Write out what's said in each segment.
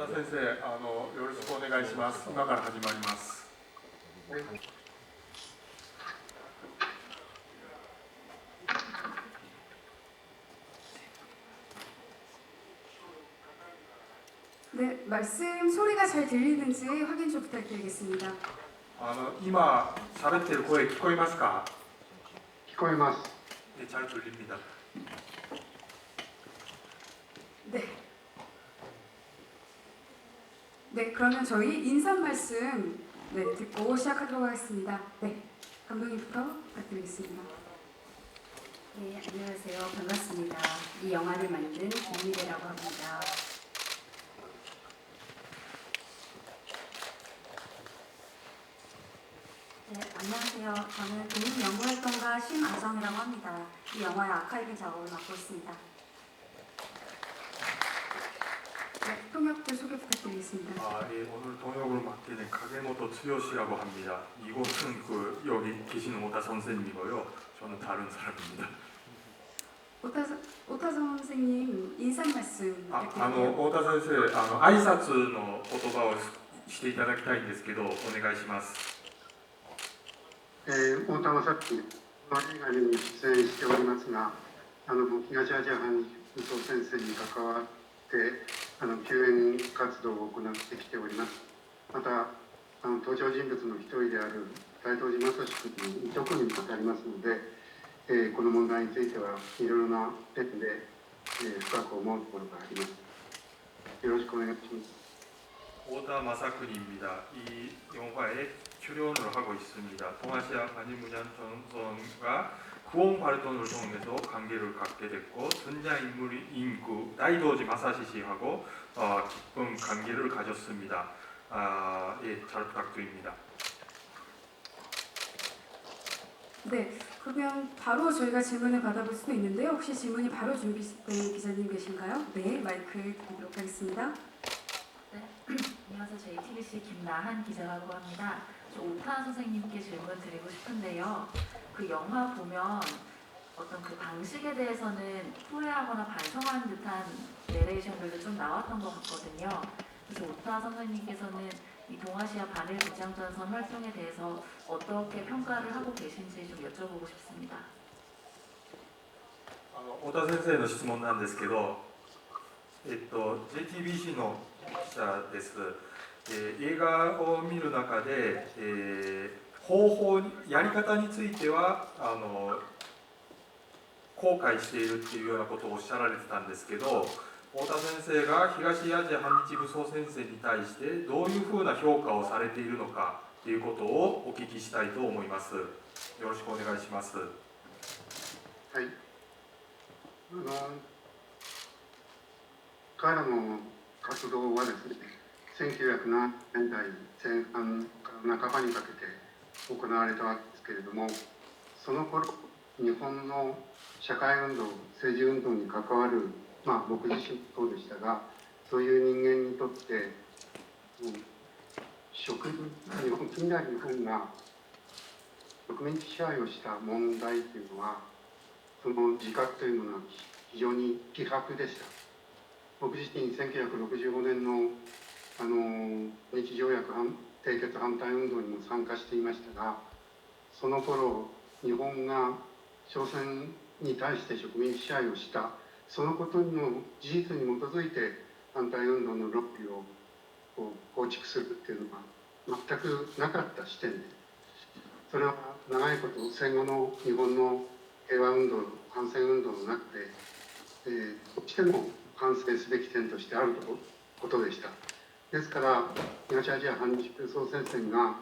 田先生、よろしくお願いします。今から始まります。네, 말씀 소리가 잘 들리는지 확인 좀 부탁드리겠습니다. 今喋ってる声聞こえますか？聞こえます。 네, 잘 들립니다. 네. 네, 그러면 저희 인사 말씀 듣고 시작하도록 하겠습니다. 네, 감독님부터 부탁드리겠습니다. 네, 안녕하세요. 반갑습니다. 이 영화를 만든 김미래라고 합니다. 네, 안녕하세요. 저는 독립연구활동가 심아정이라고 합니다. 이 영화의 아카이브 작업을 맡고 있습니다. 네, 통역도 소개 부탁드리겠습니다. 예, 오늘 동역을 맡게 된 가게모토 츠요시라고 합니다. 이곳은 여기 계시는 오다 선생님이고요. 저는 다른 사람입니다. 오타 선생님 인사 말씀 부탁드릴게요. 大田先生、挨拶の言葉をしていただきたいんですけど、お願いします。太田正樹の映画に出演しておりますが、東アジア反日戦線に関わって救援活動を行ってきております。また登場人物の一人である大東寺正史君にいとこにも当たりますので、この問題についてはいろいろな点で、深く思うところがあります。よろしくお願いします。 오다 마사쿠니입니다. 이 영화에 출연을 하고 있습니다. 동아시아 반일무장 전선과 구원 활동을 통해서 관계를 갖게 됐고 등장인물인 다이도지 마사시 씨하고 깊은 관계를 가졌습니다. 예, 잘 부탁드립니다. 네, 그러면 바로 저희가 질문을 받아볼 수도 있는데요. 혹시 질문이 바로 준비된 기자님 계신가요? 네, 마이크 드리도록 하겠습니다. 네, 안녕하세요. JTBC 김나한 기자라고 합니다. 저 오타 선생님께 질문 드리고 싶은데요. 그 영화 보면 어떤 그 방식에 대해서는 후회하거나 반성하는 듯한 내레이션들도 좀 나왔던 것 같거든요. 그래서 오타 선생님께서는 이 동아시아 반일 무장전선 활동에 대해서 어떻게 평가를 하고 계신지 좀 여쭤보고 싶습니다. 小田先生の質問なんですけど、JTBC の記者です。映画を見る中で、方法やり方については後悔しているっていうようなことをおっしゃられてたんですけど、太田先生が東アジア反日武装戦線に対してどういうふうな評価をされているのかということをお聞きしたいと思います。よろしくお願いします。はい。彼らの活動はですね、1907年代前半から半ばにかけて行われたわけですけれども、その頃日本の社会運動、政治運動に関わる、僕自身もそうでしたが、そういう人間にとって、近代日本が植民地支配をした問題というのは、その自覚というものは非常に希薄でした。僕自身1965年の日条約締結反対運動にも参加していましたが、その頃日本が朝鮮に対して植民地支配をしたそのことの事実に基づいて反対運動の論理を構築するっていうのが全くなかった視点で、それは長いこと戦後の日本の平和運動、反戦運動の中で、どうしても反省すべき点としてあることでした。ですから東アジア反日武装戦線が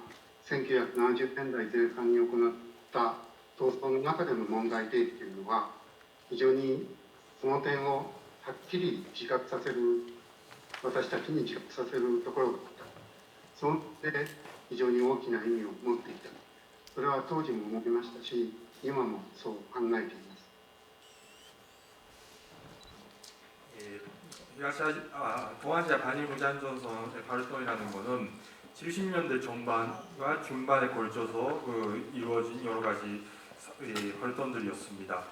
1970年代前半に行った闘争の中での問題提起というのは非常にその点をはっきり自覚させる、私たちに自覚させるところがあった。その点で非常に大きな意味を持っていた。それは当時も思いましたし、今もそう考えています。 동아시아 반일무장전선의 활동이라는 것은 70년대 전반과 중반에 걸쳐서 이루어진 여러 가지 활동들이었습니다.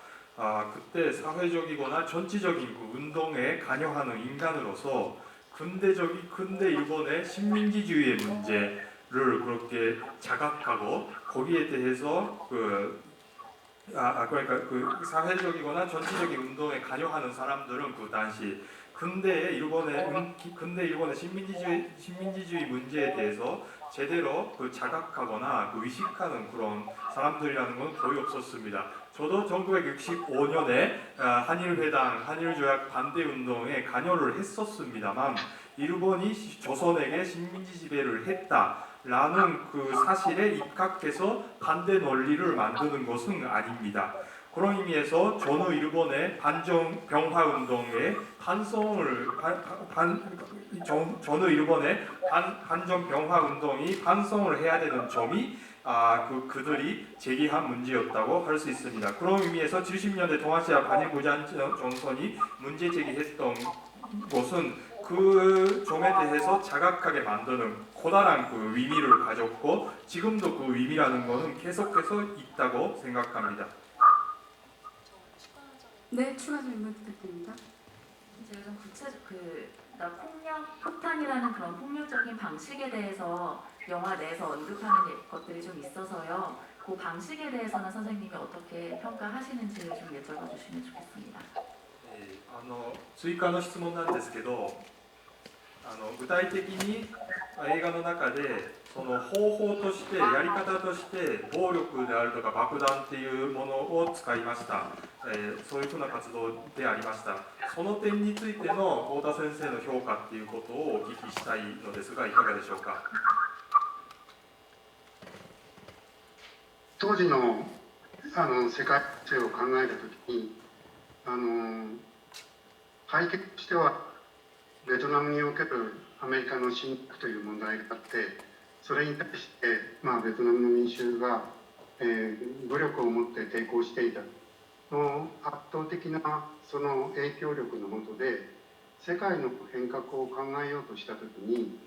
그때 사회적이거나 전체적인 운동에 관여하는 인간으로서 근대 일본의 식민지주의의 문제를 그렇게 자각하고 거기에 대해서 그러니까 그 사회적이거나 정치적인 운동에 관여하는 사람들은 그 당시 근대 일본의 식민지주의 문제에 대해서 제대로 자각하거나 의식하는 그런 사람들이라는 건 거의 없었습니다. 저도 1965년에 한일회당, 한일조약 반대 운동에 관여를 했었습니다만 일본이 조선에게 식민지 지배를 했다라는 그 사실에 입각해서 반대 논리를 만드는 것은 아닙니다. 그런 의미에서 저는 일본의 반정 병화 운동에 저는 일본의 반정 병화 운동이 반성을 해야 되는 점이 그들이 제기한 문제였다고 할 수 있습니다. 그런 의미에서 70년대 동아시아 반일 무장 정선이 문제 제기했던 것은 그 점에 대해서 자각하게 만드는 커다란 그 의미를 가졌고 지금도 그 의미라는 것은 계속해서 있다고 생각합니다. 네, 추가 질문 부탁드립니다. 제가 좀 폭탄이라는 그런 폭력적인 방식에 대해서 영화 내에서 언급하는 것들이 좀 있어서요. 그 방식에 대해서는 선생님이 어떻게 평가하시는지를 좀 여쭤봐 주시면 좋겠습니다. 追加の質問なんですけど、具体的に映画の中でその方法としてやり方として暴力であるとか爆弾っていうものを使いました、そういうふうな活動でありました。その点についての太田先生の評価っていうことをお聞きしたいのですがいかがでしょうか。当時の世界情勢を考えたときに背景としてはベトナムにおけるアメリカの侵略という問題があってそれに対して、ベトナムの民衆が、武力を持って抵抗していたの圧倒的なその影響力の下で世界の変革を考えようとしたときに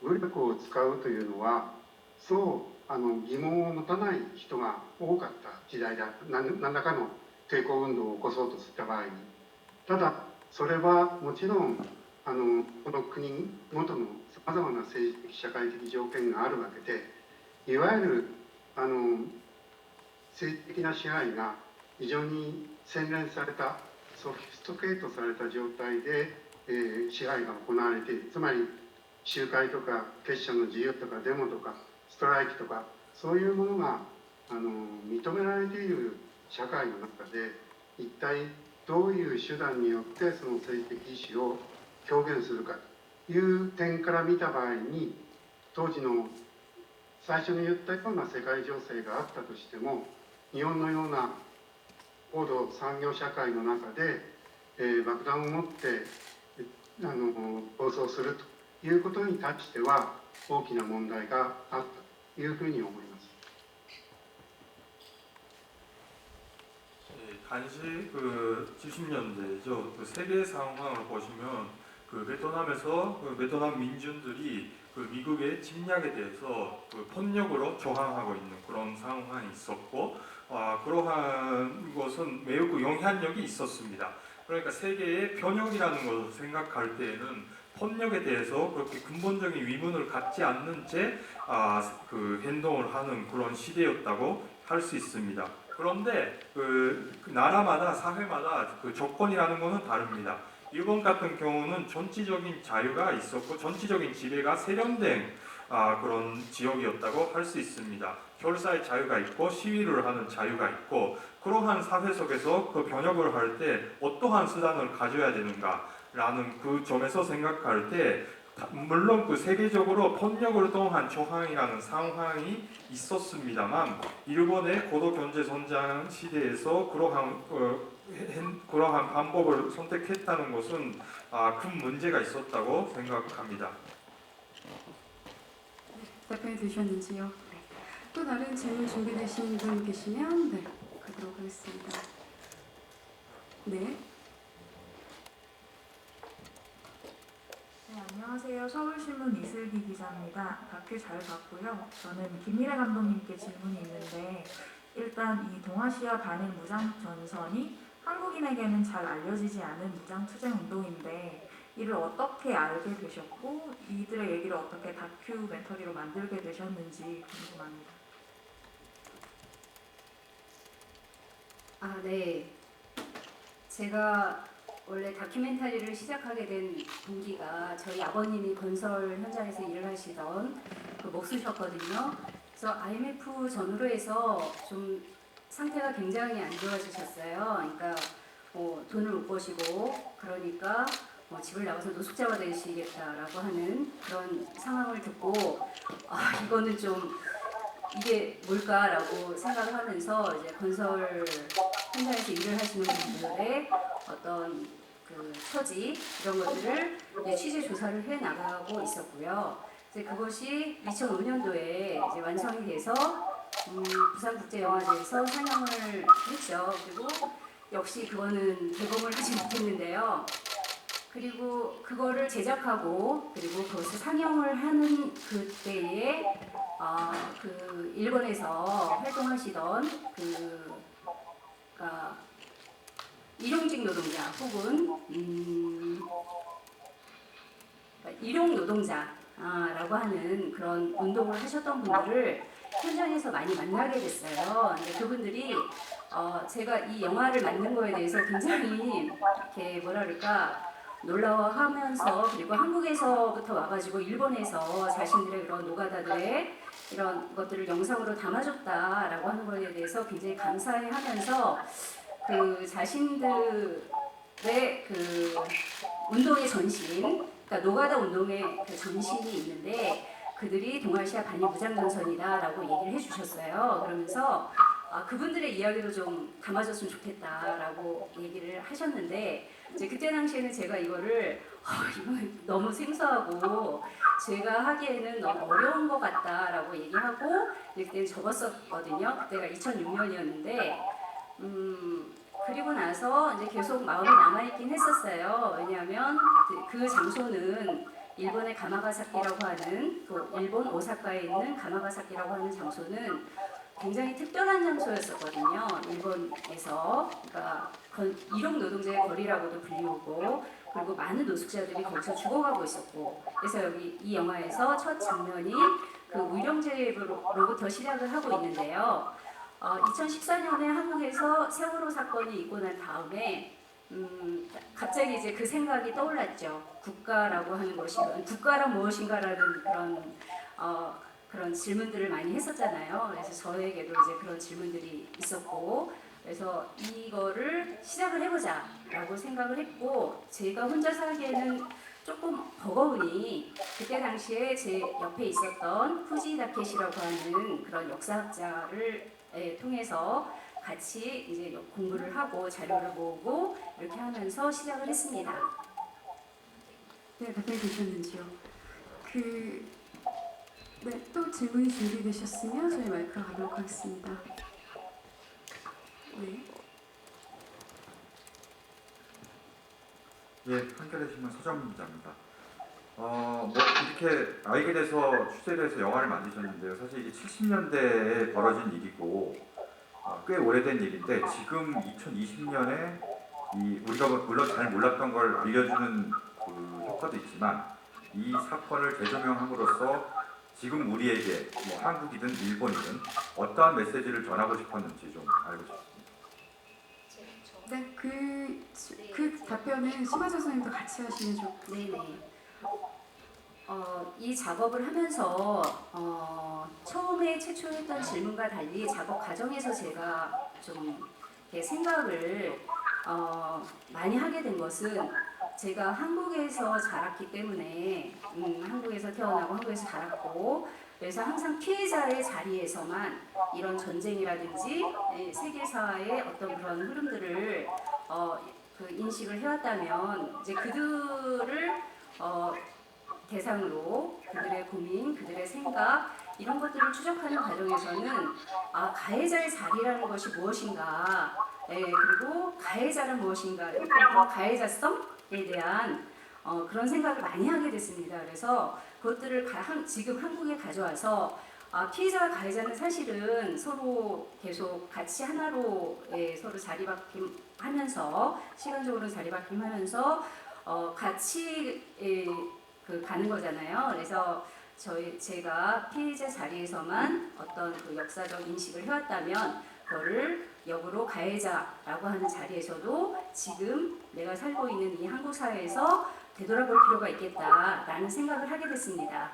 武力を使うというのはそう疑問を持たない人が多かった時代だ何らかの抵抗運動を起こそうとした場合にただそれはもちろんこの国ごとのさまざまな政治的社会的条件があるわけでいわゆる政治的な支配が非常に洗練されたソフィストケートされた状態で、支配が行われているつまり集会とか結社の自由とかデモとかストライキとかそういうものが認められている社会の中で一体どういう手段によってその政治的意思を表現するかという点から見た場合に当時の最初に言ったような世界情勢があったとしても日本のような高度産業社会の中で、爆弾を持って暴走するということに対しては大きな問題があったというふうに思います。 당시 70년대죠. 세계 상황을 보시면 베트남에서 베트남 민중들이 미국의 침략에 대해서 폭력으로 저항하고 있는 그런 상황이 있었고 그러한 것은 매우 영향력이 있었습니다. 그러니까 세계의 변혁이라는 것을 생각할 때에는 폭력에 대해서 그렇게 근본적인 의문을 갖지 않는 채 행동을 하는 그런 시대였다고 할 수 있습니다. 그런데 나라마다 사회마다 조건이라는 것은 다릅니다. 일본 같은 경우는 정치적인 자유가 있었고 정치적인 지배가 세련된 그런 지역이었다고 할 수 있습니다. 결사의 자유가 있고 시위를 하는 자유가 있고 그러한 사회 속에서 그 변혁을 할 때 어떠한 수단을 가져야 되는가라는 그 점에서 생각할 때 물론 세계적으로 폭력을 통한 저항이라는 상황이 있었습니다만 일본의 고도 경제 성장 시대에서 그러한 방법을 선택했다는 것은 큰 문제가 있었다고 생각합니다. 답변해 주셨는지요? 네. 또 다른 질문 준비되신 분 계시면 가도록 하겠습니다. 네. 네, 안녕하세요. 서울신문 이슬기 기자입니다. 다큐 잘 봤고요. 저는 김미래 감독님께 질문이 있는데 일단 이 동아시아 반일 무장 전선이 한국인에게는 잘 알려지지 않은 무장 투쟁 운동인데 이를 어떻게 알게 되셨고 이들의 얘기를 어떻게 다큐멘터리로 만들게 되셨는지 궁금합니다. 네. 제가 원래 다큐멘터리를 시작하게 된 동기가 저희 아버님이 건설 현장에서 일을 하시던 그 목수셨거든요. 그래서 IMF 전후로 해서 좀 상태가 굉장히 안 좋아지셨어요. 그러니까 돈을 못 버시고 그러니까 집을 나가서 노숙자가 되시겠다라고 하는 그런 상황을 듣고 이거는 좀 이게 뭘까라고 생각을 하면서 이제 건설 현장에서 일을 하시는 분들의 어떤 그 처지 이런 것들을 이제 취재 조사를 해 나가고 있었고요. 이제 그것이 2005년도에 이제 완성이 돼서 부산국제영화제에서 상영을 했죠. 그리고 역시 그거는 개봉을 하지 못했는데요. 그리고 그거를 제작하고 그리고 그것을 상영을 하는 그때에 그 일본에서 활동하시던 그러니까 일용직 노동자 혹은 그러니까 일용 노동자라고 하는 그런 운동을 하셨던 분들을 현장에서 많이 만나게 됐어요. 근데 그분들이 제가 이 영화를 만든 거에 대해서 굉장히 이렇게 뭐라 그럴까 놀라워하면서 그리고 한국에서부터 와가지고 일본에서 자신들의 그런 노가다들의 이런 것들을 영상으로 담아줬다라고 하는 것에 대해서 굉장히 감사해하면서 그 자신들의 그 운동의 전신, 그러니까 노가다 운동의 그 전신이 있는데 그들이 동아시아 반일무장전선이다라고 얘기를 해주셨어요. 그러면서 그분들의 이야기도 좀 담아줬으면 좋겠다라고 얘기를 하셨는데 이제 그때 당시에는 제가 이거를 이거 너무 생소하고 제가 하기에는 너무 어려운 것 같다라고 얘기하고 그때 적었었거든요. 그때가 2006년이었는데 그리고 나서 이제 계속 마음이 남아있긴 했었어요. 왜냐하면 그 장소는 일본의 가마가사키라고 하는 또 일본 오사카에 있는 가마가사키라고 하는 장소는 굉장히 특별한 장소였었거든요. 일본에서 그러니까 일용 노동자의 거리라고도 불리우고 그리고 많은 노숙자들이 거기서 죽어가고 있었고 그래서 여기 이 영화에서 첫 장면이 그 의령제로부터 시작을 하고 있는데요. 2014년에 한국에서 세월호 사건이 있고 난 다음에 갑자기 이제 그 생각이 떠올랐죠. 국가라고 하는 것이 국가란 무엇인가라는 그런 질문들을 많이 했었잖아요. 그래서 저에게도 이제 그런 질문들이 있었고 그래서 이거를 시작을 해보자라고 생각을 했고 제가 혼자서 하기에는 조금 버거우니 그때 당시에 제 옆에 있었던 후지 다케시라고 하는 그런 역사학자를 통해서 같이 이제 공부를 하고 자료를 모으고 이렇게 하면서 시작을 했습니다. 네, 답변이 되셨는지요? 네, 또 질문이 준비되셨으면 저희 마이크를 가도록 하겠습니다. 네. 예, 한겨레 신문 서정민 기자입니다. 이렇게 알게 돼서 취재를 해서 영화를 만드셨는데요. 사실 이게 70년대에 벌어진 일이고 꽤 오래된 일인데 지금 2020년에 우리가 물론 잘 몰랐던 걸 알려주는 그 효과도 있지만 이 사건을 재조명함으로써 지금 우리에게 뭐 한국이든 일본이든 어떠한 메시지를 전하고 싶었는지 좀 알고 싶습니다. 네, 그 답변은 심화정 선생님도 같이 하시면 좋겠어요. 네네. 이 작업을 하면서 처음에 최초 했던 질문과 달리 작업 과정에서 제가 좀 이렇게 생각을 많이 하게 된 것은 제가 한국에서 자랐기 때문에 한국에서 태어나고 한국에서 자랐고 그래서 항상 피해자의 자리에서만 이런 전쟁이라든지 세계사의 어떤 그런 흐름들을 그 인식을 해왔다면 이제 그들을 대상으로 그들의 고민, 그들의 생각 이런 것들을 추적하는 과정에서는 가해자의 자리라는 것이 무엇인가, 그리고 가해자는 무엇인가, 그리고 가해자성에 대한 그런 생각을 많이 하게 됐습니다. 그래서 그것들을 지금 한국에 가져와서 피해자와 가해자는 사실은 서로 계속 같이 하나로 서로 자리바뀜하면서 시간적으로 자리바뀜하면서 같이 가는 거잖아요. 그래서 제가 피해자 자리에서만 어떤 그 역사적 인식을 해왔다면 그거를 역으로 가해자라고 하는 자리에서도 지금 내가 살고 있는 이 한국 사회에서 되돌아볼 필요가 있겠다라는 생각을 하게 됐습니다.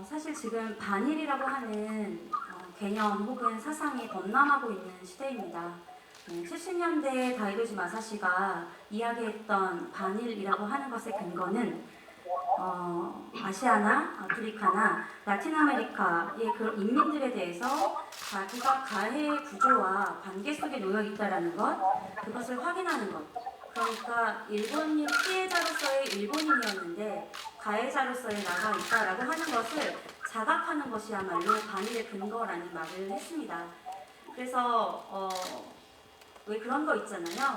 사실 지금 반일이라고 하는 개념 혹은 사상이 범람하고 있는 시대입니다. 70년대 다이도지 마사시가 이야기했던 반일이라고 하는 것의 근거는 아시아나 아프리카나 라틴 아메리카의 그런 인민들에 대해서 자기가 가해 구조와 관계 속에 놓여 있다라는 것, 그것을 확인하는 것. 그러니까 일본인 피해자로서의 일본인이었는데 가해자로서의 나가 있다라고 하는 것을 자각하는 것이야말로 반일의 근거라는 말을 했습니다. 그래서 왜 그런 거 있잖아요.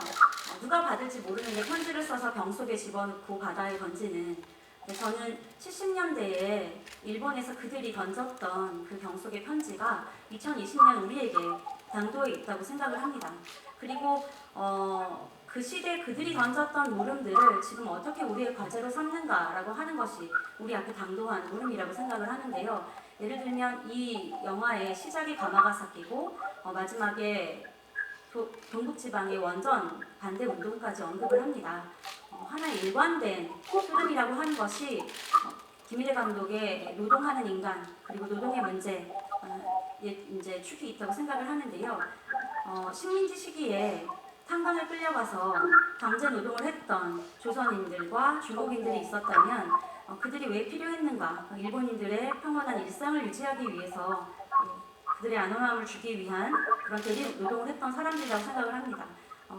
누가 받을지 모르는데 편지를 써서 병 속에 집어넣고 바다에 던지는. 저는 70년대에 일본에서 그들이 던졌던 그 병 속의 편지가 2020년 우리에게 당도에 있다고 생각을 합니다. 그리고 그 시대 그들이 던졌던 물음들을 지금 어떻게 우리의 과제로 삼는가라고 하는 것이 우리 앞에 당도한 물음이라고 생각을 하는데요. 예를 들면 이 영화의 시작이 가마가사키고 마지막에 동북지방의 원전 반대 운동까지 언급을 합니다. 하나의 일관된 흐름이라고 하는 것이 김일애 감독의 노동하는 인간 그리고 노동의 문제 이제 축이 있다고 생각을 하는데요. 식민지 시기에 탄광에 끌려가서 강제 노동을 했던 조선인들과 중국인들이 있었다면 그들이 왜 필요했는가? 일본인들의 평온한 일상을 유지하기 위해서 그들의 안온함을 주기 위한 그런 대리 노동을 했던 사람들이라고 생각을 합니다.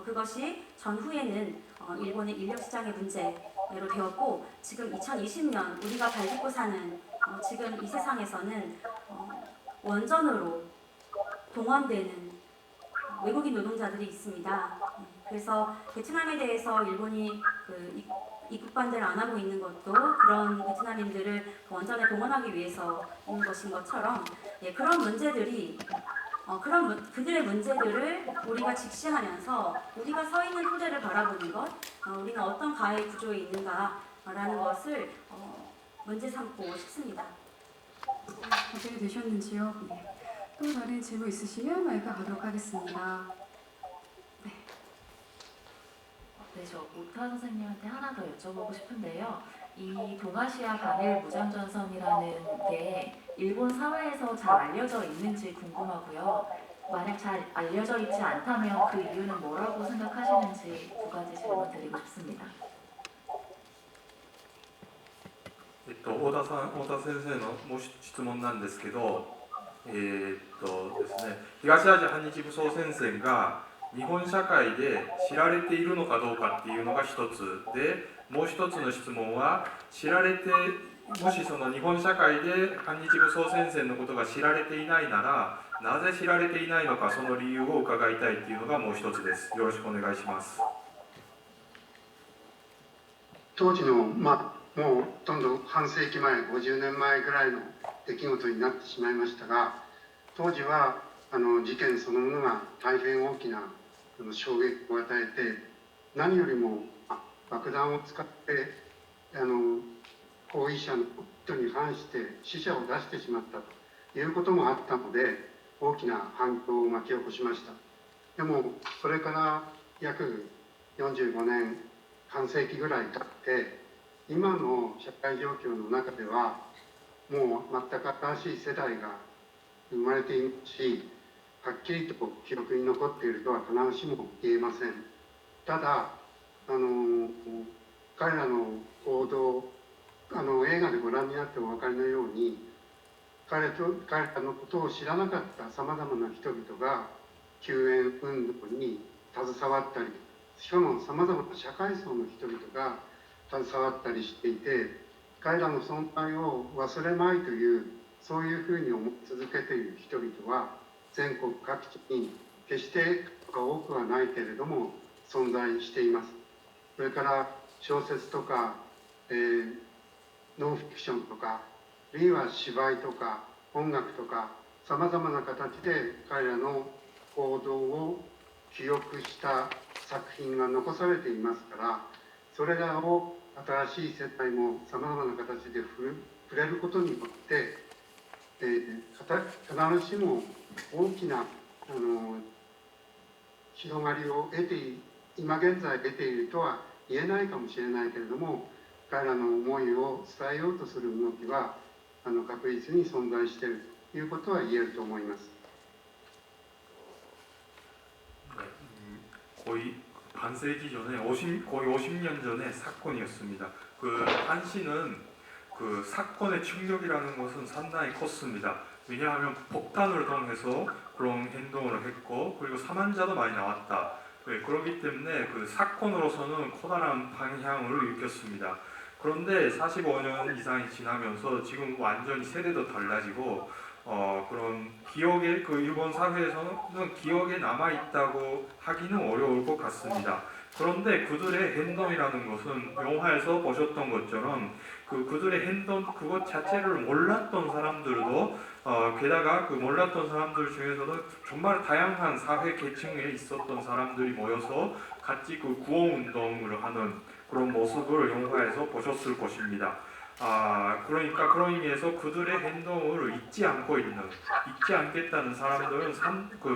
그것이 전후에는 일본의 인력시장의 문제로 되었고 지금 2020년 우리가 발딛고 사는 지금 이 세상에서는 원전으로 동원되는 외국인 노동자들이 있습니다. 그래서 베트남에 대해서 일본이 입국 반대를 안 하고 있는 것도 그런 베트남인들을 원전에 동원하기 위해서 있는 것인 것처럼 그런 문제들이 그들의 문제들을 우리가 직시하면서 우리가 서 있는 토대를 바라보는 것, 우리는 어떤 가해 구조에 있는가라는 것을 문제 삼고 싶습니다. 어떻게 되셨는지요? 네. 또 다른 질문 있으시면 마이크 가도록 하겠습니다. 네, 저 오타 선생님한테 하나 더 여쭤보고 싶은데요. 이 동아시아 반일 무장전선이라는 게 일본 사회에서 잘 알려져 있는지 궁금하고요. 만약 잘 알려져 있지 않다면 그 이유는 뭐라고 생각하시는지 두 가지 질문 드리고 싶습니다. 太田先生のもう質問なんですけど、ですね、東アジア反日武装戦線が日本社会で知られているのかどうかっていうのが一つで、もう一つの質問はもしその日本社会で反日武装戦線のことが知られていないなら、なぜ知られていないのか、その理由を伺いたいっていうのがもう一つです。よろしくお願いします。当時のもうほとんど半世紀前、50年前ぐらいの出来事になってしまいましたが、当時は事件そのものが大変大きな衝撃を与えて、何よりも爆弾を使って行為者の人に反して死者を出してしまったということもあったので、大きな反響を巻き起こしました。でもそれから約45年、半世紀ぐらい経って今の社会状況の中ではもう全く新しい世代が生まれていますし、はっきりと記録に残っているとは必ずしも言えません。ただ彼らの行動、映画でご覧になってお分かりのように、彼らのことを知らなかったさまざまな人々が救援運動に携わったり、しかもさまざまな社会層の人々が携わったりしていて、彼らの存在を忘れまいという、そういうふうに思い続けている人々は全国各地に決して多くはないけれども存在しています。それから小説とか、ノンフィクションとか、あるいは芝居とか音楽とか、さまざまな形で彼らの行動を記憶した作品が残されていますから、それらを新しい世代もさまざまな形で触れることによって、必ずしも大きな広がりを今現在得ているとは言えないかもしれないけれども、彼らの思いを伝えようとする動きは確実に存在しているということは言えると思います。 거의 반세기 전에 거의 50년 전의 사건이었습니다. 그 한시는 그 사건의 충격이라는 것은 상당히 컸습니다. 왜냐하면 폭탄을 통해서 그런 행동을 했고 그리고 사망자도 많이 나왔다. 네, 그렇기 때문에 그 사건으로서는 커다란 방향을 일으켰습니다. 그런데 45년 이상이 지나면서 지금 완전히 세대도 달라지고 그런 기억에 그 일본 사회에서는 기억에 남아 있다고 하기는 어려울 것 같습니다. 그런데 그들의 행동이라는 것은 영화에서 보셨던 것처럼 그들의 행동 그것 자체를 몰랐던 사람들도 게다가 그 몰랐던 사람들 중에서도 정말 다양한 사회 계층에 있었던 사람들이 모여서 같이 그 구호운동을 하는 그런 모습을 영화에서 보셨을 것입니다. 그러니까 그런 의미에서 그들의 행동을 잊지 않겠다는 사람들은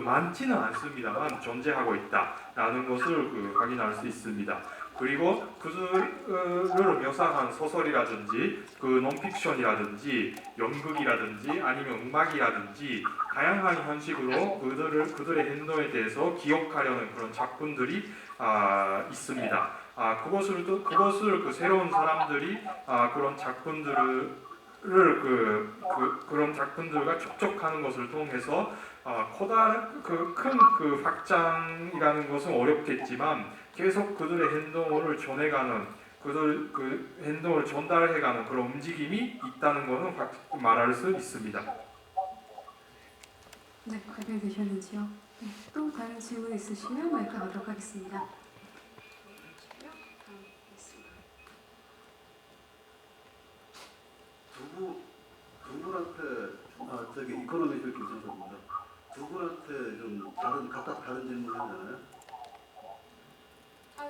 많지는 않습니다만 존재하고 있다라는 것을 확인할 수 있습니다. 그리고 그들을 묘사한 소설이라든지 그 논픽션이라든지 연극이라든지 아니면 음악이라든지 다양한 형식으로 그들의 행동에 대해서 기억하려는 그런 작품들이 있습니다. 그것을 그 새로운 사람들이 그런 작품들을 그런 작품들과 접촉하는 것을 통해서 커다란 큰 확장이라는 것은 어렵겠지만 계속 그들의 행동을 전해가는 그 행동을 전달해가는 그런 움직임이 있다는 것은 말할 수 있습니다. 네, 발견되셨는지요? 네, 또 다른 질문 있으시면 마이크 가도록 하겠습니다. 두 분한테 저기 이코노미실 김선수입니다. 두 분한테 좀 각각 다른 질문을 하잖아요.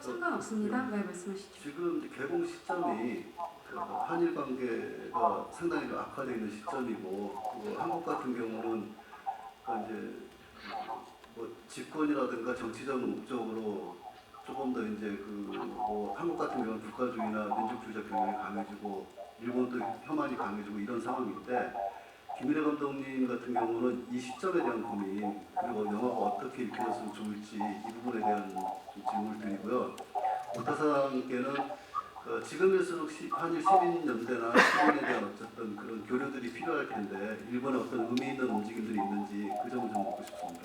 상관없습니다. 네, 말씀하시죠. 지금 이제 개봉 시점이 그 한일 관계가 상당히 악화되어 있는 시점이고 한국 같은 경우는 이제 뭐 집권이라든가 정치적 목적으로 조금 더 이제 한국 같은 경우는 국가주의나 민족주의적 경향이 강해지고 일본도 혐한이 강해지고 이런 상황인데 김일애 감독님 같은 경우는 이 시점에 대한 고민 그리고 영화가 어떻게 읽혀졌으면 좋을지 이 부분에 대한 질문을 드리고요. 오타상께는 지금일수록 한일 시민연대나 시민에 대한 어쨌든 그런 교류들이 필요할 텐데 일본에 어떤 의미 있는 움직임들이 있는지 그 점을 좀 묻고 싶습니다.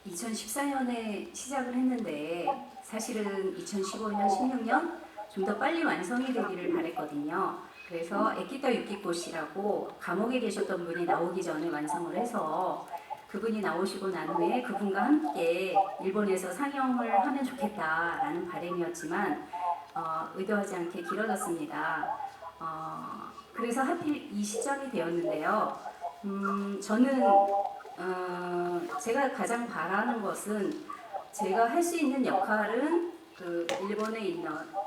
(2014년에) 시작을 했는데 사실은 2015년, 16년 좀 더 빨리 완성이 되기를 바랬거든요. 그래서 에키타 유키코 씨라고 감옥에 계셨던 분이 나오기 전에 완성을 해서 그분이 나오시고 난 후에 그분과 함께 일본에서 상영을 하면 좋겠다라는 바람이었지만 의도하지 않게 길어졌습니다. 그래서 하필 이 시점이 되었는데요. 저는 제가 가장 바라는 것은 제가 할 수 있는 역할은 그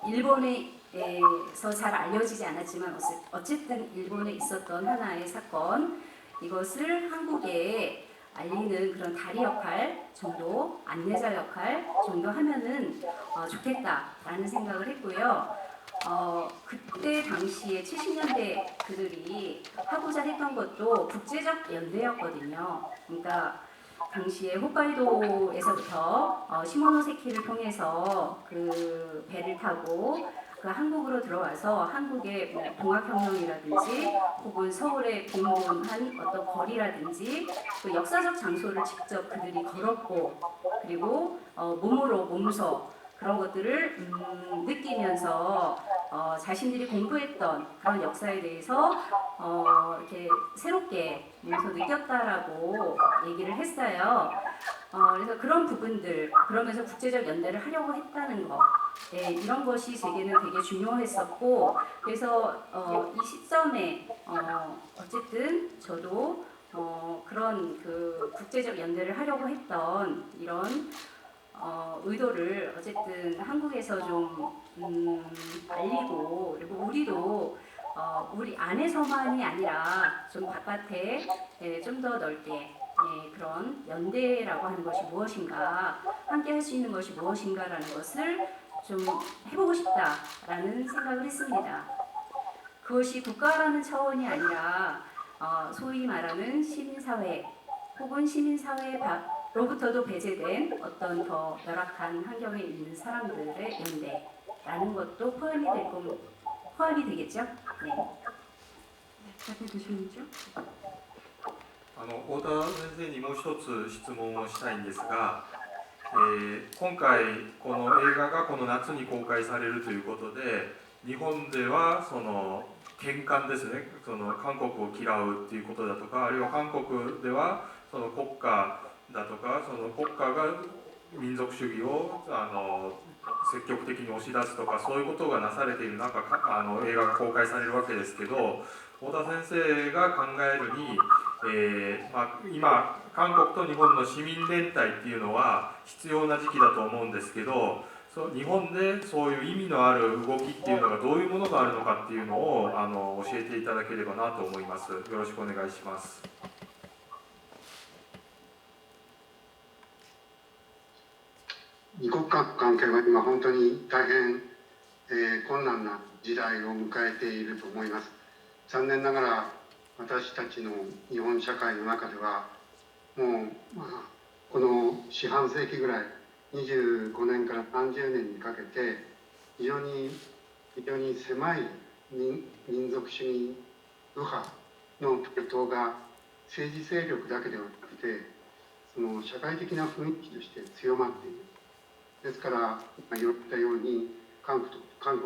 일본에서 잘 알려지지 않았지만 어쨌든 일본에 있었던 하나의 사건 이것을 한국에 알리는 그런 다리 역할 정도, 안내자 역할 정도 하면은 좋겠다라는 생각을 했고요. 그때 당시에 70년대 그들이 하고자 했던 것도 국제적 연대였거든요. 그러니까 당시에 홋카이도에서부터 시모노세키를 통해서 그 배를 타고 그 한국으로 들어와서 한국의 뭐 동학혁명이라든지 혹은 서울에 공존한 어떤 거리라든지 그 역사적 장소를 직접 그들이 걸었고 그리고 몸소 그런 것들을 느끼면서 자신들이 공부했던 그런 역사에 대해서 이렇게 새롭게 몸소 느꼈다라고 얘기를 했어요. 그래서 그런 부분들, 그러면서 국제적 연대를 하려고 했다는 거, 이런 것이 제게는 되게 중요했었고, 그래서 이 시점에 어쨌든 저도 그런 그 국제적 연대를 하려고 했던 이런 의도를 어쨌든 한국에서 좀 알리고, 그리고 우리도 우리 안에서만이 아니라 좀 바깥에 좀 더 넓게 그런 연대라고 하는 것이 무엇인가, 함께 할 수 있는 것이 무엇인가라는 것을 좀 해보고 싶다라는 생각을 했습니다. 그것이 국가라는 차원이 아니라 소위 말하는 시민사회 혹은 시민사회로부터도 배제된 어떤 더 열악한 환경에 있는 사람들의 연대라는 것도 포함이 되겠죠? 네. 답변되셨죠? 太田先生にもう一つ質問をしたいんですが、今回この映画がこの夏に公開されるということで、日本ではその喧嘩ですね、その韓国を嫌うっていうことだとか、あるいは韓国ではその国家だとか、その国家が民族主義を積極的に押し出すとか、そういうことがなされている中、映画が公開されるわけですけど、太田先生が考えるに、今韓国と日本の市民連帯っていうのは必要な時期だと思うんですけど、日本でそういう意味のある動きっていうのがどういうものがあるのかっていうのを教えていただければなと思います。よろしくお願いします。二国間関係は今本当に大変、困難な時代を迎えていると思います。残念ながら私たちの日本社会の中ではもう、この四半世紀ぐらい25年から30年にかけて非常に狭い民族主義右派の台頭が政治勢力だけではなくてその社会的な雰囲気として強まっている。ですから今言ったように韓国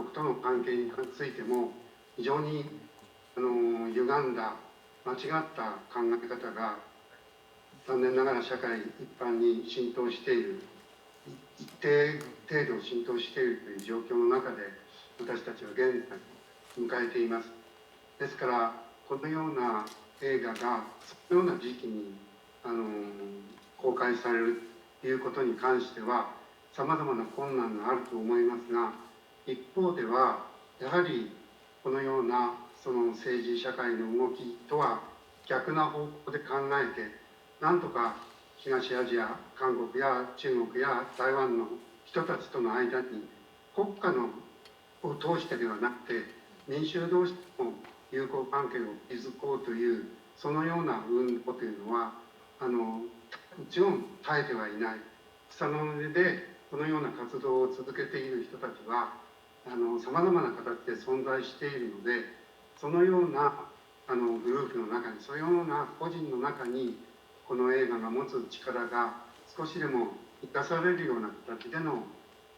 との関係についても非常に歪んだ間違った考え方が残念ながら社会一般に浸透している、一定程度浸透しているという状況の中で私たちは現在迎えています。ですからこのような映画がそのような時期に公開されるということに関してはさまざまな困難があると思いますが、一方ではやはりこのようなその政治社会の動きとは逆な方向で考えてなんとか東アジア、韓国や中国や台湾の人たちとの間に国家を通してではなくて民衆同士の友好関係を築こうというそのような運動というのはもちろん絶えてはいない。草の根でこのような活動を続けている人たちはさまざまな形で存在しているので、そのようなグループの中に、そういうような個人の中にこの映画が持つ力が少しでも生かされるような形での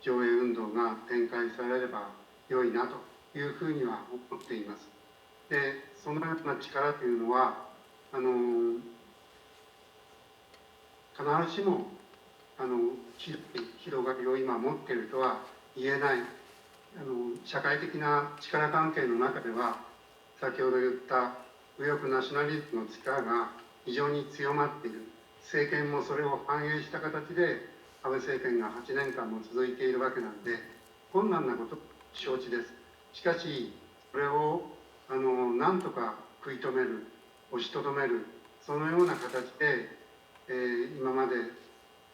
上映運動が展開されれば良いなというふうには思っています。で、そのような力というのは必ずしも広がりを今持っているとは言えない。社会的な力関係の中では先ほど言った右翼ナショナリズムの力が非常に強まっている。政権もそれを反映した形で安倍政権が8年間も続いているわけなので困難なこと承知です。しかしそれをなんとか食い止める、押しとどめる、そのような形で、今まで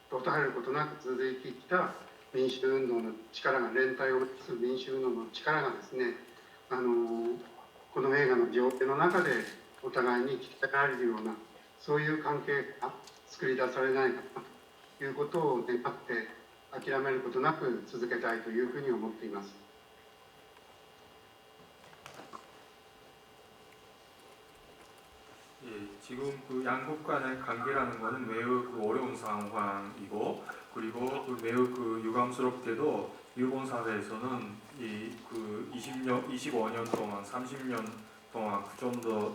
途絶えることなく続いてきた民主運動の力が、連帯をする民主運動の力がですね、この映画の情景の中でお互いに鍛えられるようなそういう関係が作り出されないかということを願って諦めることなく続けたいというふうに思っています。 지금 그 양국 간의 관계라는 것은 매우 그 어려운 상황이고 그리고 그 매우 그 유감스럽게도 일본 사회에서는 이 그 25년 동안 30년 동안 그 정도의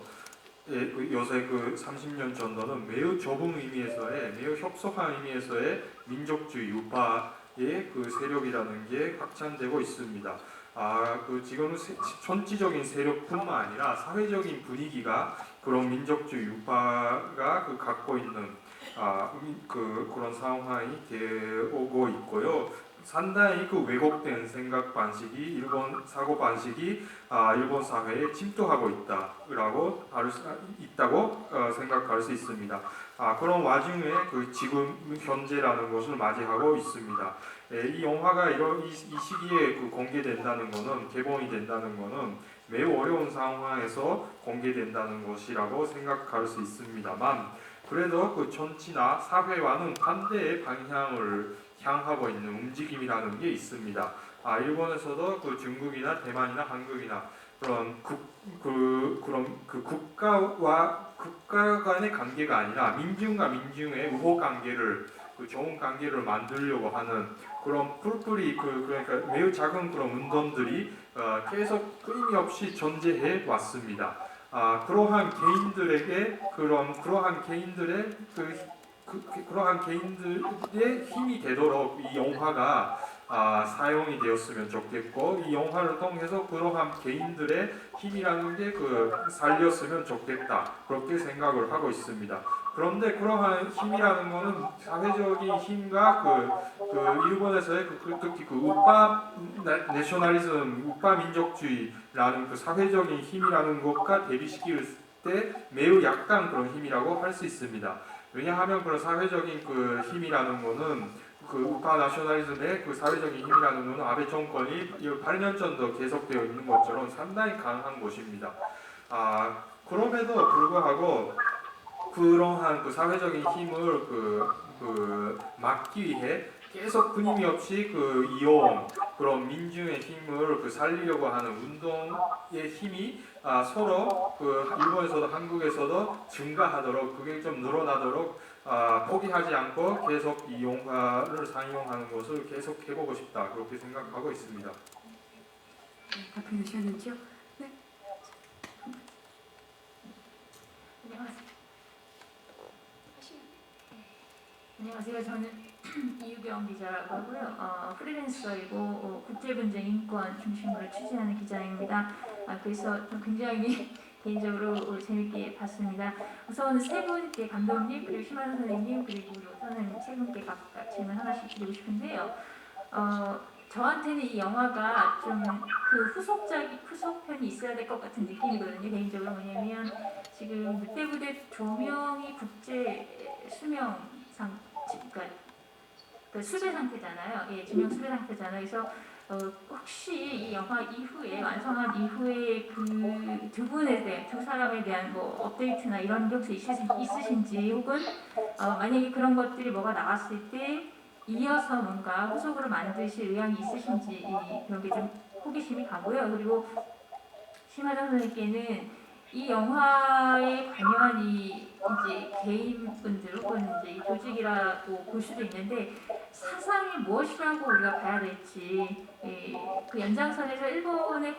요새 그 30년 전도는 매우 좁은 의미에서의 매우 협소한 의미에서의 민족주의 우파의 그 세력이라는 게 확산되고 있습니다. 그 지금은 전지적인 세력뿐만 아니라 사회적인 분위기가 그런 민족주의 우파가 그 갖고 있는 그런 상황이 되어오고 있고요. 상당히 그 왜곡된 생각 방식이 일본 사고 방식이 일본 사회에 침투하고 있다고 생각할 수 있습니다. 그런 와중에 그 지금 현재라는 것을 맞이하고 있습니다. 이 영화가 이 시기에 그 공개된다는 것은 개봉이 된다는 것은 매우 어려운 상황에서 공개된다는 것이라고 생각할 수 있습니다만 그래도 그 정치나 사회와는 반대의 방향을 향하고 있는 움직임이라는 게 있습니다. 일본에서도 그 중국이나 대만이나 한국이나 그런 국가 간의 관계가 아니라 민중과 민중의 우호 관계를 그 좋은 관계를 만들려고 하는 그런 뿔뿔이 그러니까 매우 작은 그런 운동들이 계속 끊임없이 존재해 왔습니다. 그러한 개인들의 힘이 되도록 이 영화가 사용이 되었으면 좋겠고 이 영화를 통해서 그러한 개인들의 힘이라는 게 살렸으면 좋겠다 그렇게 생각을 하고 있습니다. 그런데 그러한 힘이라는 것은 사회적인 힘과 일본에서의 특히 우파 내셔널리즘, 우파 민족주의라는 그 사회적인 힘이라는 것과 대비시킬 때 매우 약간 그런 힘이라고 할 수 있습니다. 왜냐하면 그런 사회적인 그 힘이라는 것은 그 우파 나셔널리즘의 그 사회적인 힘이라는 것은 아베 정권이 8년 전도 계속되어 있는 것처럼 상당히 강한 것입니다. 그럼에도 불구하고 그러한 그 사회적인 힘을 막기 위해 계속 끊임없이 이어온 그런 민중의 힘을 살리려고 하는 운동의 힘이 서로 일본에서도 한국에서도 증가하도록 그게 좀 늘어나도록 포기하지 않고 계속 이 영화를 상영하는 것을 계속 해보고 싶다 그렇게 생각하고 있습니다. 답변 주셨는지요? 네. 안녕하세요. 저는 이유경 기자라고 하고요. 프리랜서이고 국제분쟁 인권 중심으로 취재하는 기자입니다. 그래서 좀 굉장히 개인적으로 재밌게 봤습니다. 우선 세 분께 감독님 그리고 시마다 선생님 그리고 저는 세 분께 각각 질문 하나씩 드리고 싶은데요. 저한테는 이 영화가 좀 그 후속편이 있어야 될 것 같은 느낌이거든요. 개인적으로 뭐냐면 지금 늑대부대 조명이 국제 수명상 그러니까 수배 상태잖아요. 예, 지명 수배 상태잖아요. 그래서 혹시 이 영화 이후에 완성한 이후에 그 두 분에 대한 두 사람에 대한 뭐 업데이트나 이런 게 혹시 있으신지 혹은 만약에 그런 것들이 뭐가 나왔을 때 이어서 뭔가 후속으로 만드실 의향이 있으신지 그런 게 좀 호기심이 가고요. 그리고 심하정 선생님께는 이 영화에 관여한 이제 개인분들 혹은 이제 이 조직이라고 볼 수도 있는데 사상이 무엇이라고 우리가 봐야 될지 그 연장선에서 일본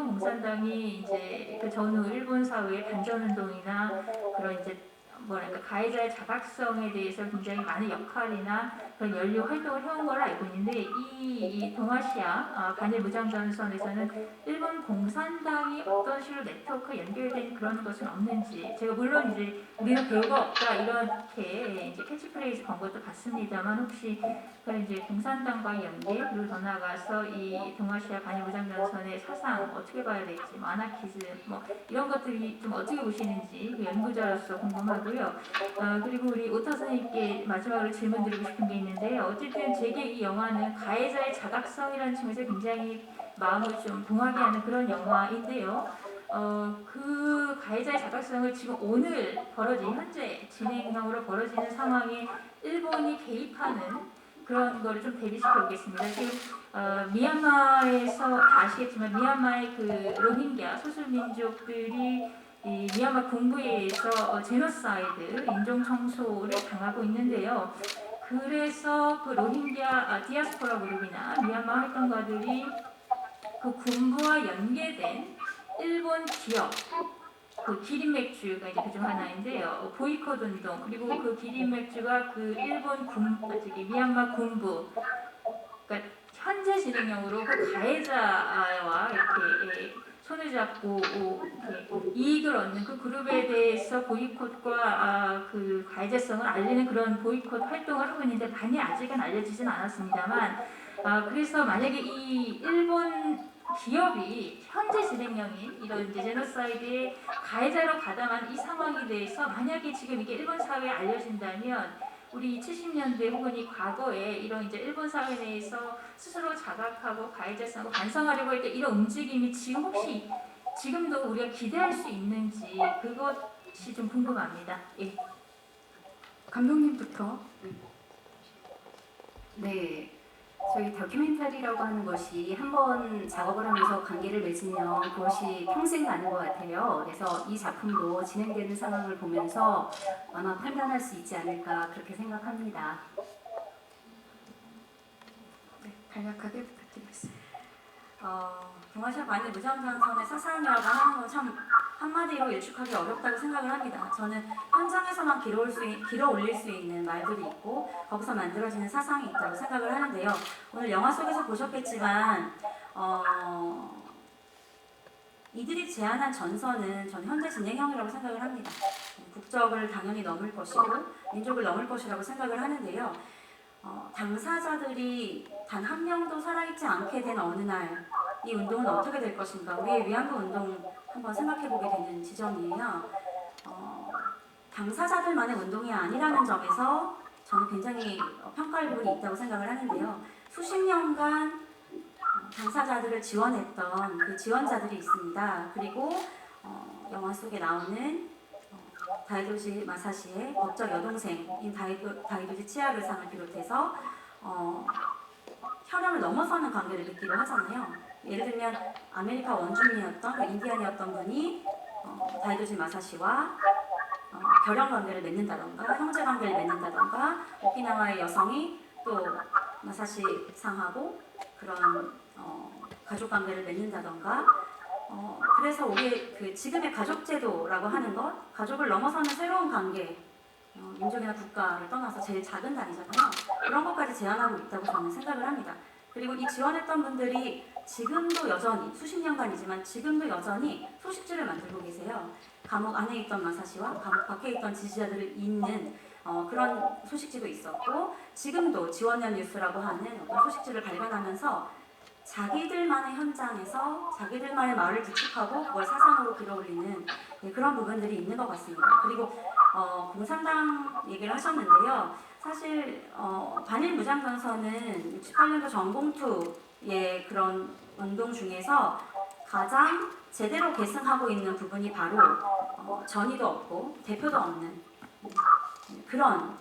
공산당이 이제 그 전후 일본 사회의 반전운동이나 그런 이제 뭐랄까 가해자의 자각성에 대해서 굉장히 많은 역할이나 그런 연료 활동을 해온 걸로 알고 있는데 이 동아시아 반일 무장전선에서는 일본 공산당이 어떤 식으로 네트워크가 연결된 그런 것은 없는지 제가 물론 이제 우리는 배우가 없다 이렇게 이제 캐치프레이즈 건 것도 봤습니다만 혹시 그런 이제 공산당과의 연계 그리고 더 나아가서 이 동아시아 반일 무장전선의 사상 어떻게 봐야 될지 뭐 아나키즘 뭐 이런 것들이 좀 어떻게 보시는지 그 연구자로서 궁금하고요. 그리고 우리 오타 선생님께 마지막으로 질문 드리고 싶은 게 있는데 어쨌든 제게 이 영화는 가해자의 자각성이라는 측면에서 굉장히 마음을 좀 동하게 하는 그런 영화인데요. 그 가해자의 자각성을 지금 오늘 현재 진행형으로 벌어지는 상황에 일본이 개입하는 그런 거를 좀 대비시켜 보겠습니다. 지금 미얀마에서 다 아시겠지만 미얀마의 그 로힝야 소수민족들이 이 미얀마 군부에 의해서 제노사이드 인종 청소를 당하고 있는데요. 그래서 그 로힝야 디아스포라 그룹이나 미얀마 활동가들이 그 군부와 연계된 일본 기업 그 기린 맥주가 이제 그중 하나인데요. 보이콧 운동 그리고 그 기린 맥주가 그 일본 미얀마 군부 그러니까 현재 진행형으로 그 가해자와 이렇게 손을 잡고 이렇게 이익을 얻는 그 그룹에 대해서 보이콧과 그 가해자성을 알리는 그런 보이콧 활동을 하고 있는데 많이 아직은 알려지진 않았습니다만 그래서 만약에 이 일본 기업이 현재 진행형인 이런 이제 제노사이드의 가해자로 가담한 이 상황에 대해서 만약에 지금 이게 일본 사회에 알려진다면 우리 70년대 혹은 이 과거에 이런 이제 일본 사회 내에서 스스로 자각하고 가해자성을 반성하려고 할 때 이런 움직임이 지금 혹시 지금도 우리가 기대할 수 있는지 그것이 좀 궁금합니다. 예. 감독님부터. 네, 저희 다큐멘터리라고 하는 것이 한번 작업을 하면서 관계를 맺으면 그것이 평생 가는 것 같아요. 그래서 이 작품도 진행되는 상황을 보면서 아마 판단할 수 있지 않을까 그렇게 생각합니다. 네, 간략하게 부탁드리겠습니다. 동아시아 반일 무장전선의 사상이라고 하는 건 참 한마디로 일축하기 어렵다고 생각을 합니다. 저는 현장에서만 길어 올릴 수 있는 말들이 있고 거기서 만들어지는 사상이 있다고 생각을 하는데요. 오늘 영화 속에서 보셨겠지만 이들이 제안한 전선은 전 현재 진행형이라고 생각을 합니다. 국적을 당연히 넘을 것이고 민족을 넘을 것이라고 생각을 하는데요. 당사자들이 단 한 명도 살아있지 않게 된 어느 날 이 운동은 어떻게 될 것인가 우리의 위안부 운동 한번 생각해보게 되는 지점이에요. 당사자들만의 운동이 아니라는 점에서 저는 굉장히 평가할 부분이 있다고 생각을 하는데요. 수십 년간 당사자들을 지원했던 그 지원자들이 있습니다. 그리고 영화 속에 나오는 다이도지 마사시의 법적 여동생인 다이도지 치아르상을 비롯해서 혈연을 넘어서는 관계를 맺기로 하잖아요. 예를 들면 아메리카 원주민이었던 인디안이었던 분이 다이도지 마사시와 결연 관계를 맺는다던가 형제 관계를 맺는다던가 오키나와의 여성이 또 마사시 상하고 그런 가족 관계를 맺는다던가 그래서 우리 그 지금의 가족제도라고 하는 것 가족을 넘어서는 새로운 관계 민족이나 국가를 떠나서 제일 작은 단위잖아요. 그런 것까지 제안하고 있다고 저는 생각을 합니다. 그리고 이 지원했던 분들이 지금도 여전히 수십 년간이지만 지금도 여전히 소식지를 만들고 계세요. 감옥 안에 있던 마사시와 감옥 밖에 있던 지지자들을 잇는 그런 소식지도 있었고 지금도 지원연 뉴스라고 하는 어떤 소식지를 발간하면서 자기들만의 현장에서 자기들만의 말을 구축하고 그걸 사상으로 끌어올리는 그런 부분들이 있는 것 같습니다. 그리고 공산당 얘기를 하셨는데요. 사실 반일 무장전선은 68년도 전공투의 그런 운동 중에서 가장 제대로 계승하고 있는 부분이 바로 전의도 없고 대표도 없는 그런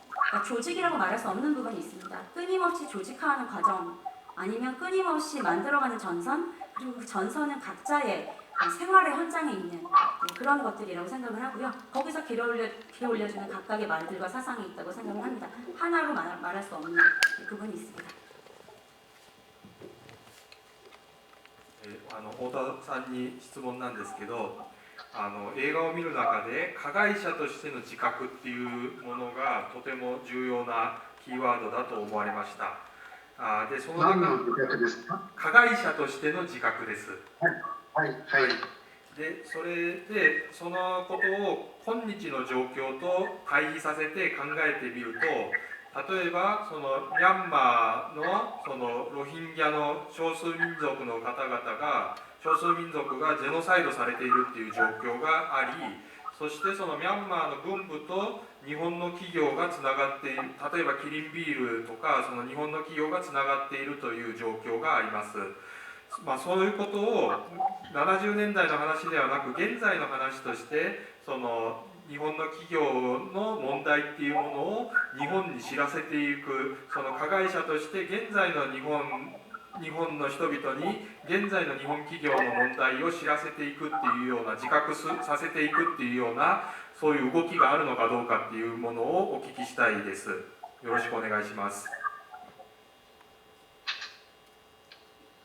그러니까 조직이라고 말할 수 없는 부분이 있습니다. 끊임없이 조직화하는 과정 아니면 끊임없이 만들어가는 전선 그리고 그 전선은 각자의 생활의 현장에 있는 그런 것들이라고 생각을 하고요. 거기서 길어 올려주는 각각의 말들과 사상이 있다고 생각을 합니다. 하나로 말할 수 없는 부분이 있습니다. 太田さんに質問なんですけど映画を見る中で加害者としての自覚っていうものがとても重要なキーワードだと思われました。でその何の自覚ですか？加害者としての自覚です。はい。でそれでそのことを今日の状況と対比させて考えてみると、例えばそのミャンマーのそのロヒンギャの少数民族の方々が少数民族がジェノサイドされているっていう状況があり、そしてそのミャンマーの軍部と日本の企業がつながっている、例えばキリンビールとかその日本の企業がつながっているという状況があります。そういうことを70年代の話ではなく現在の話としてその日本の企業の問題っていうものを日本に知らせていく、その加害者として現在の日本の人々に現在の日本企業の問題を知らせていくっていうような自覚させていくっていうようなそういう動きがあるのかどうかっていうものをお聞きしたいです。よろしくお願いします。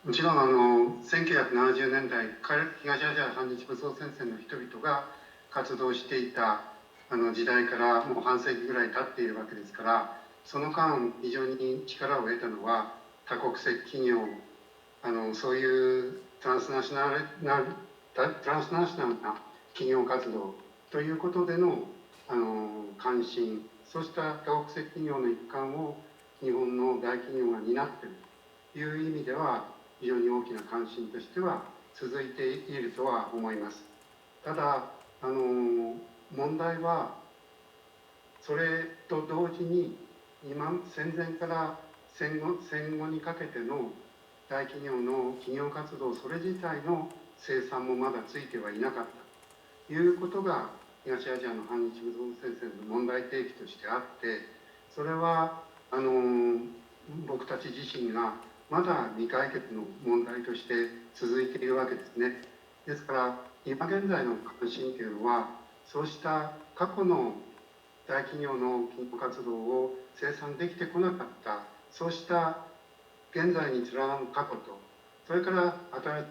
もちろん1970年代東アジア反日武装戦線の人々が活動していた時代からもう半世紀ぐらい経っているわけですから、その間非常に力を得たのは多国籍企業、そういうトランスナショナルな企業活動ということでの関心、そうした多国籍企業の一環を日本の大企業が担っているという意味では非常に大きな関心としては続いているとは思います。ただ問題はそれと同時に戦前から戦後にかけての大企業の企業活動それ自体の生産もまだついてはいなかったということが東アジアの反日武装戦線の問題提起としてあって、それは僕たち自身がまだ未解決の問題として続いているわけですね。ですから今現在の関心というのはそうした過去の大企業の企業活動を生産できてこなかったそうした現在に連なる過去と、それから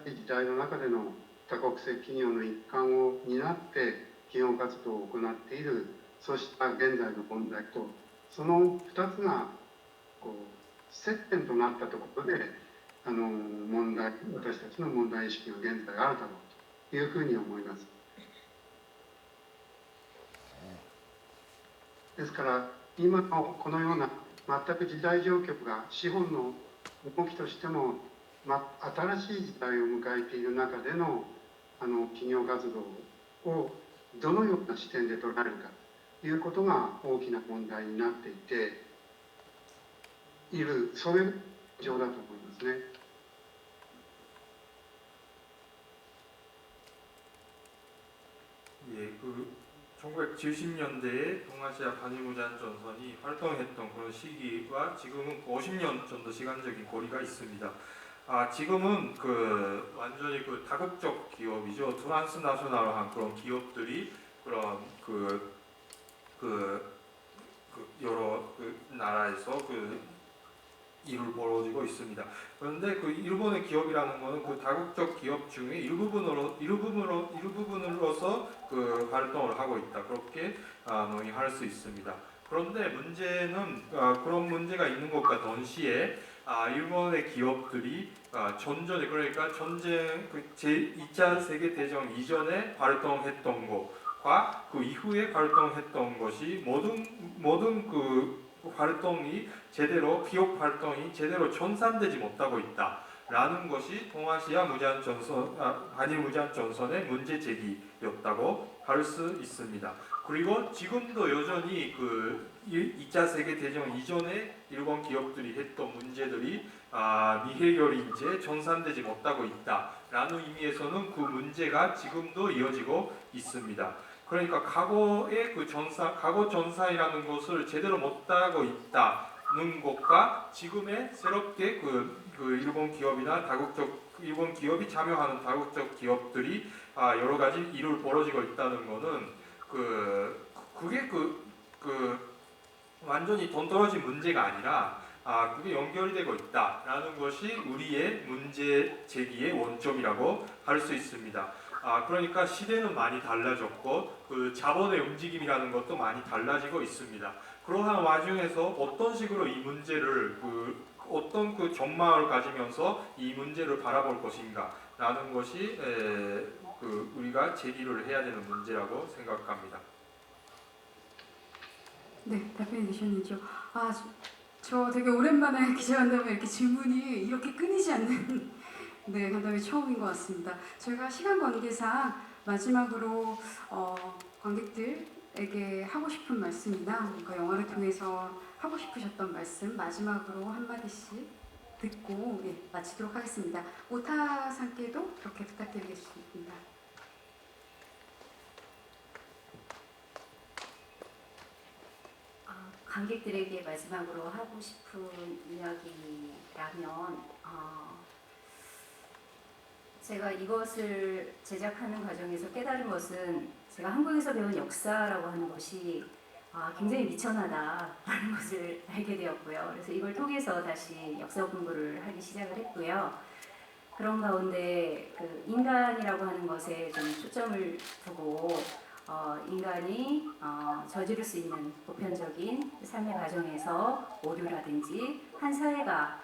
新しい時代の中での多国籍企業の一環を担って企業活動を行っているそうした現在の問題と、その2つが接点となったところで私たちの問題意識が現在あるだろうというふうに思います。ですから今のこのような全く時代状況が資本の動きとしても、新しい時代を迎えている中での企業活動をどのような視点で捉えるかということが大きな問題になっている、そういう状況だと思いますね。예, 1970년대에 동아시아 반일무제한전선이 활동했던 그런 시기와 지금은 50년 정도 시간적인 거리가 있습니다. 지금은 완전히 다국적 기업이죠. 트랜스나셔널한 그런 기업들이 그런 여러 나라에서 일을 벌어지고 있습니다. 그런데 일본의 기업이라는 것은 다국적 기업 중에 일부분으로서 활동을 하고 있다. 그렇게 논의할 수 있습니다. 그런데 문제는 그런 문제가 있는 것과 동시에 일본의 기업들이 전전에 그러니까 전쟁 제2차 세계대전 이전에 활동했던 것과 그 이후에 활동했던 것이 모든 활동이 제대로 기업 활동이 제대로 전산되지 못하고 있다라는 것이 동아시아 한일 무제한 전선의 문제 제기였다고 할 수 있습니다. 그리고 지금도 여전히 2차 세계 대전 이전에 일본 기업들이 했던 문제들이 미해결이 이제 전산되지 못하고 있다라는 의미에서는 그 문제가 지금도 이어지고 있습니다. 그러니까 과거의 과거 전산이라는 것을 제대로 못하고 있다는 것과 지금의 새롭게 일본 기업이나 다국적 일본 기업이 참여하는 다국적 기업들이 여러 가지 일을 벌어지고 있다는 것은 그게 완전히 동떨어진 문제가 아니라 그게 연결이 되고 있다라는 것이 우리의 문제 제기의 원점이라고 할 수 있습니다. 그러니까 시대는 많이 달라졌고 자본의 움직임이라는 것도 많이 달라지고 있습니다. 그러한 와중에서 어떤 식으로 이 문제를 어떤 전망을 가지면서 이 문제를 바라볼 것인가라는 것이 우리가 제기를 해야 되는 문제라고 생각합니다. 네, 답변이 되셨는지요? 저 되게 오랜만에 기자간담회 이렇게 질문이 이렇게 끊이지 않는 네, 간담회 처음인 것 같습니다. 저희가 시간 관계상 마지막으로 관객들에게 하고 싶은 말씀이나 영화를 통해서 하고 싶으셨던 말씀 마지막으로 한마디씩 듣고 마치도록 하겠습니다. 오타상께도 그렇게 부탁드리겠습니다. 관객들에게 마지막으로 하고 싶은 이야기라면 제가 이것을 제작하는 과정에서 깨달은 것은 제가 한국에서 배운 역사라고 하는 것이 굉장히 미천하다라는 것을 알게 되었고요. 그래서 이걸 통해서 다시 역사 공부를 하기 시작을 했고요. 그런 가운데 그 인간이라고 하는 것에 좀 초점을 두고 인간이 저지를 수 있는 보편적인 삶의 과정에서 오류라든지 한 사회가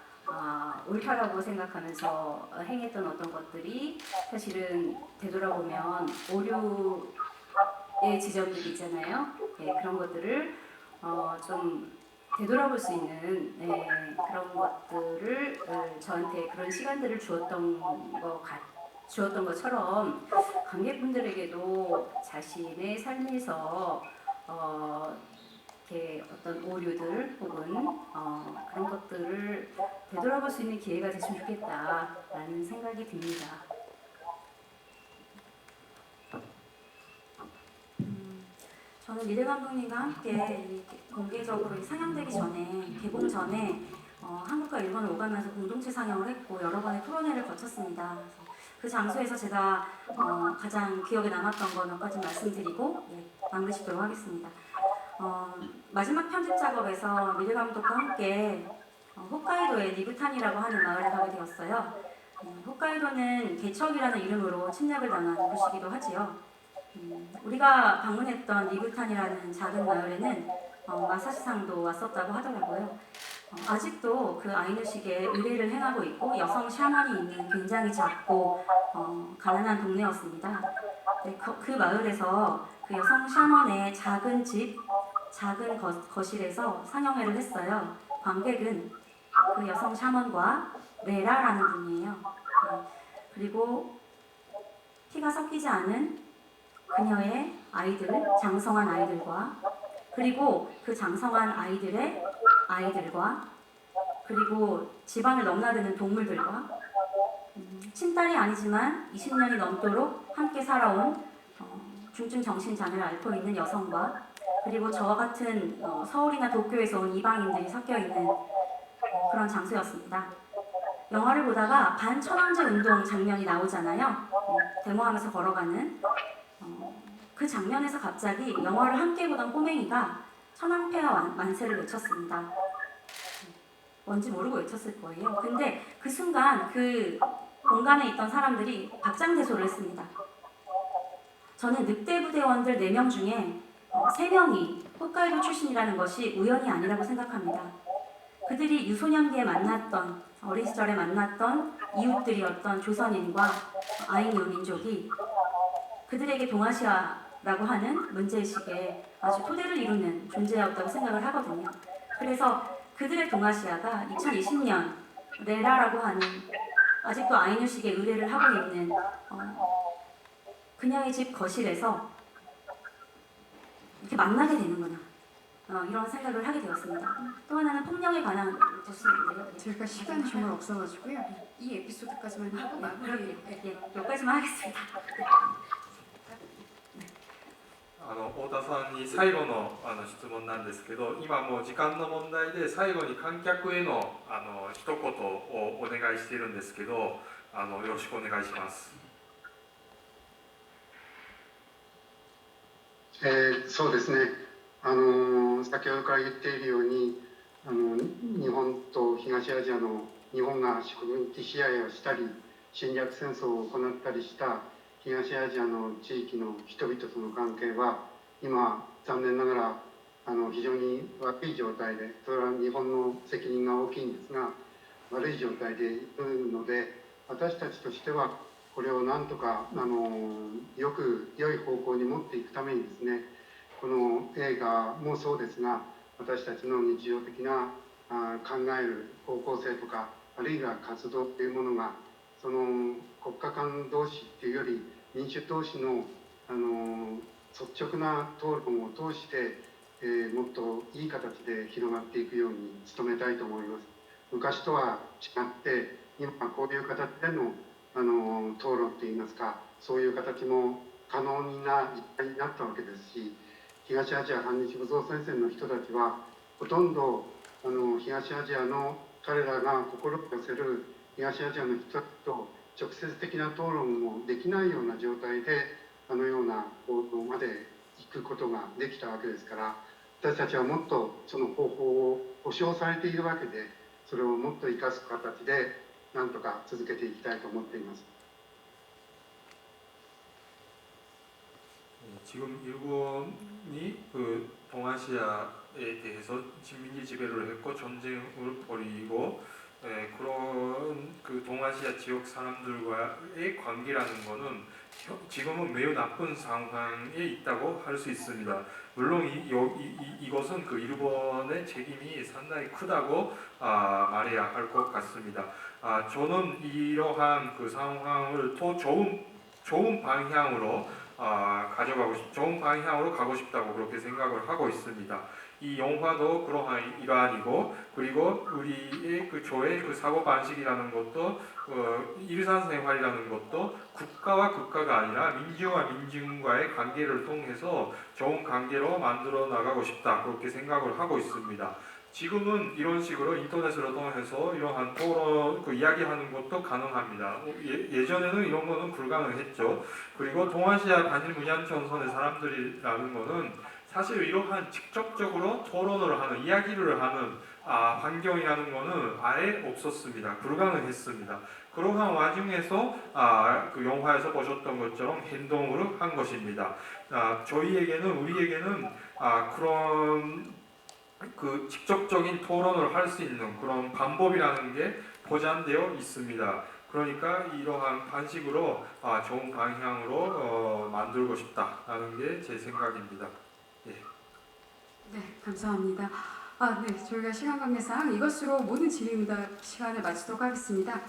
옳다라고 생각하면서 행했던 어떤 것들이 사실은 되돌아보면 오류의 지점들이 있잖아요. 예, 그런 것들을 좀 되돌아볼 수 있는 그런 것들을 저한테 그런 시간들을 주었던 것처럼 관객분들에게도 자신의 삶에서 이렇게 어떤 오류들 혹은 그런 것들을 되돌아볼 수 있는 기회가 됐으면 좋겠다라는 생각이 듭니다. 저는 리드 감독님과 함께 공개적으로 상영되기 전에, 개봉 전에 한국과 일본을 오가면서 공동체 상영을 했고 여러 번의 토론회를 거쳤습니다. 그 장소에서 제가 가장 기억에 남았던 거 몇 가지 말씀드리고 마무리 짓도록 하겠습니다. 마지막 편집 작업에서 리드 감독과 함께 홋카이도의 니부탄이라고 하는 마을에 가게 되었어요. 홋카이도는 개척이라는 이름으로 침략을 당한 곳이기도 하지요. 우리가 방문했던 니부탄이라는 작은 마을에는 마사시상도 왔었다고 하더라고요. 아직도 그 아이누식의 의례를 행하고 있고 여성 샤먼이 있는 굉장히 작고 가난한 동네였습니다. 네, 그 마을에서 그 여성 샤먼의 작은 집, 작은 거실에서 상영회를 했어요. 관객은 그 여성 샤먼과 레라라는 분이에요. 그리고 피가 섞이지 않은 그녀의 아이들, 장성한 아이들과 그리고 그 장성한 아이들의 아이들과 그리고 집안을 넘나드는 동물들과 친딸이 아니지만 20년이 넘도록 함께 살아온 중증 정신장애를 앓고 있는 여성과 그리고 저와 같은 서울이나 도쿄에서 온 이방인들이 섞여 있는 그런 장소였습니다. 영화를 보다가 반천황제 운동 장면이 나오잖아요. 데모하면서 걸어가는 그 장면에서 갑자기 영화를 함께 보던 꼬맹이가 천황폐하 만세를 외쳤습니다. 뭔지 모르고 외쳤을 거예요. 근데 그 순간 그 공간에 있던 사람들이 박장대소를 했습니다. 저는 늑대부대원들 4명 중에 3명이 홋카이도 출신이라는 것이 우연이 아니라고 생각합니다. 그들이 유소년기에 만났던, 어린 시절에 만났던 이웃들이었던 조선인과 아이누 민족이 그들에게 동아시아라고 하는 문제의식에 아주 토대를 이루는 존재였다고 생각을 하거든요. 그래서 그들의 동아시아가 2020년 레라라고 하는 아직도 아이누식의 의례를 하고 있는 그녀의 집 거실에서 이렇게 만나게 되는구나. 이런 생각을 하게 되었습니다. 또 하나는 폭력에 관한 뉴스인데요. 저희가 시간이 정말 없어가지고요. 이 에피소드까지만 하고 마무리. 여기까지만 하겠습니다. 太田さんに最後の質問なんですけど、今もう時間の問題で最後に観客への一言をお願いしているんですけど、よろしくお願いします。そうですね、先ほどから言っているように日本と東アジアの日本が植民地支配をしたり侵略戦争を行ったりした東アジアの地域の人々との関係は今残念ながら非常に悪い状態で、それは日本の責任が大きいんですが悪い状態でいるので、私たちとしてはこれをなんとか良い方向に持っていくためにですね、この映画もそうですが私たちの日常的な考える方向性とかあるいは活動というものがその国家間同士っていうより民主同士の率直な討論を通して、もっといい形で広がっていくように努めたいと思います。昔とは違って今こういう形での討論といいますか、そういう形も可能な時代になったわけですし、東アジア反日武装戦線の人たちはほとんど東アジアの彼らが心を寄せる東アジアの人たちと直接的な討論もできないような状態でような行動まで行くことができたわけですから、私たちはもっとその方法を保障されているわけで、それをもっと生かす形でなんとか続けていきたいと思っています。 지금 일본이 그 동아시아에 대해서 식민지 지배를 했고 전쟁을 벌이고 그런 그 동아시아 지역 사람들과의 관계라는 것은 지금은 매우 나쁜 상황에 있다고 할 수 있습니다. 물론 이것은 그 일본의 책임이 상당히 크다고 말해야 할 것 같습니다. 저는 이러한 그 상황을 더 좋은 방향으로 좋은 방향으로 가고 싶다고 그렇게 생각을 하고 있습니다. 이 영화도 그러한 일환이고, 그리고 우리의 그 저의 그 사고 방식이라는 것도 일상생활이라는 것도 국가와 국가가 아니라 민중과 민중과의 관계를 통해서 좋은 관계로 만들어 나가고 싶다 그렇게 생각을 하고 있습니다. 지금은 이런 식으로 인터넷으로 통해서 이러한 토론, 그 이야기하는 것도 가능합니다. 예전에는 이런 거는 불가능했죠. 그리고 동아시아 단일 문양전선의 사람들이라는 거는 사실 이러한 직접적으로 토론을 하는, 이야기를 하는 환경이라는 거는 아예 없었습니다. 불가능했습니다. 그러한 와중에서 그 영화에서 보셨던 것처럼 행동으로 한 것입니다. 우리에게는 그런 그 직접적인 토론을 할 수 있는 그런 방법이라는 게 보장되어 있습니다. 그러니까 이러한 방식으로 좋은 방향으로 만들고 싶다라는 게 제 생각입니다. 네, 감사합니다. 네, 저희가 시간 관계상 이것으로 모든 질의응답 시간을 마치도록 하겠습니다.